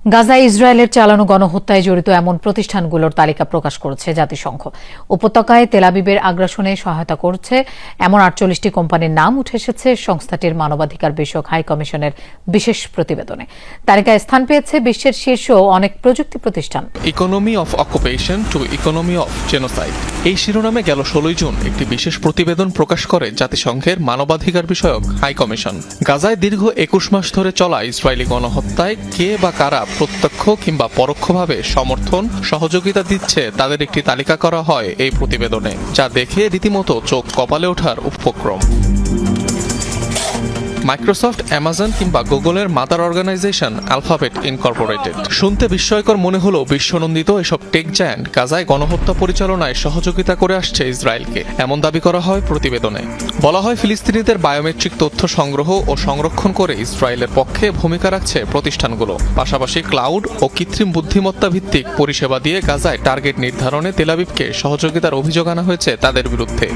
গাজায় ইসরায়েলের চালানো গণহত্যায় জড়িত এমন প্রতিষ্ঠানগুলোর তালিকা প্রকাশ করেছে জাতিসংঘ। উপত্যকায় তেল আবিবের আগ্রাসনে সহায়তা করছে এমন ৪৮টি কোম্পানির নাম উঠে এসেছে সংস্থাটির মানবাধিকার বিষয়ক হাই কমিশনের বিশেষ প্রতিবেদনে। তালিকায় স্থান পেয়েছে বিশ্বের শীর্ষ অনেক প্রযুক্তি প্রতিষ্ঠান। Economy of occupation to economy of genocide এই শিরোনামে গেল ১৬ জুন একটি বিশেষ প্রতিবেদন প্রকাশ করে জাতিসংঘের মানবাধিকার বিষয়ক হাই কমিশন। গাজায় দীর্ঘ ২১ মাস ধরে চলা ইসরায়েলি গণহত্যায় কে বা কারা প্রত্যক্ষ কিংবা পরোক্ষভাবে সমর্থন সহযোগিতা দিচ্ছে তাদের একটি তালিকা করা হয় এই প্রতিবেদনে, যা দেখে রীতিমতো চোখ কপালে ওঠার উপক্রম। মাইক্রোসফট, অ্যামাজন কিংবা গুগলের মাদার অর্গানাইজেশন অ্যালফাবেট ইনকর্পোরেটেড। শুনতে বিস্ময়কর মনে হলেও বিশ্বনন্দিত এসব টেক জায়ান্ট গাজায় গণহত্যা পরিচালনায় সহযোগিতা করে আসছে ইসরায়েলকে, এমন দাবি করা হয় প্রতিবেদনে। বলা হয়, ফিলিস্তিনিদের বায়োমেট্রিক তথ্য সংগ্রহ ও সংরক্ষণ করে ইসরায়েলের পক্ষে ভূমিকা রাখছে প্রতিষ্ঠানগুলো। পাশাপাশি ক্লাউড ও কৃত্রিম বুদ্ধিমত্তা ভিত্তিক পরিষেবা দিয়ে গাজায় টার্গেট নির্ধারণে তেল আবিবকে সহযোগিতার অভিযোগ আনা হয়েছে তাদের বিরুদ্ধে।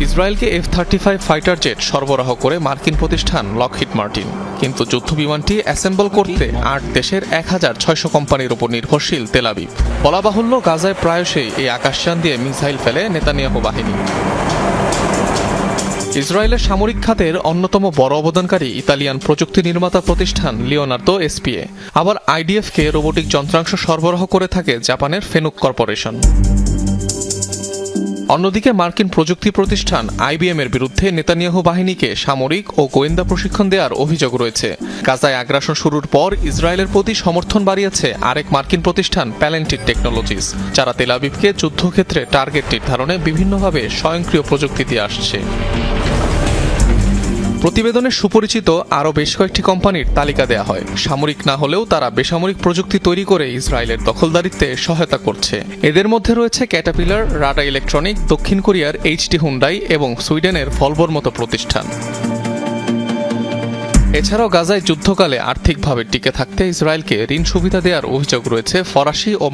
ইসরায়েলকে F-35 ফাইটার জেট সরবরাহ করে মার্কিন প্রতিষ্ঠান লকহিড মার্টিন, কিন্তু যুদ্ধবিমানটি অ্যাসেম্বল করতে ৮ দেশের ১৬০০ কোম্পানির উপর নির্ভরশীল তেল আবিব। বলা বাহুল্য, গাজায় প্রায়শই এই আকাশযান দিয়ে মিসাইল ফেলে নেতানিয়াহু বাহিনী। ইসরায়েলের সামরিক খাতের অন্যতম বড় অবদানকারী ইতালিয়ান প্রযুক্তি নির্মাতা প্রতিষ্ঠান লিওনার্দো এসপিএ। আবার আইডিএফকে রোবোটিক যন্ত্রাংশ সরবরাহ করে থাকে জাপানের ফেনুক কর্পোরেশন। অন্যদিকে মার্কিন প্রযুক্তি প্রতিষ্ঠান IBM এর বিরুদ্ধে নেতানিয়াহু বাহিনীকে সামরিক ও গোয়েন্দা প্রশিক্ষণ দেওয়ার অভিযোগ রয়েছে। গাজায় আগ্রাসন শুরুর পর ইসরায়েলের প্রতি সমর্থন বাড়িয়েছে আরেক মার্কিন প্রতিষ্ঠান প্যালেন্টিড টেকনোলজিস, যারা তেল আবিবকে যুদ্ধক্ষেত্রে টার্গেট নির্ধারণে বিভিন্নভাবে স্বয়ংক্রিয় প্রযুক্তি দিয়ে আসছে। প্রতিবেদনে সুপরিচিত আরও বেশ কয়েকটি কোম্পানির তালিকা দেয়া হয়। সামরিক না হলেও তারা বেসামরিক প্রযুক্তি তৈরি করে ইসরায়েলের দখলদারিত্বে সহায়তা করছে। এদের মধ্যে রয়েছে ক্যাটাপিলার, রাডা ইলেকট্রনিক, দক্ষিণ কোরিয়ার HD হুন্ডাই এবং সুইডেনের ভলভোর মতো প্রতিষ্ঠান। এছাড়াও গাজায় যুদ্ধকালে আর্থিকভাবে টিকে থাকতে ইসরায়েলকে ঋণ সুবিধা দেওয়ার অভিযোগ রয়েছে ফরাসি ও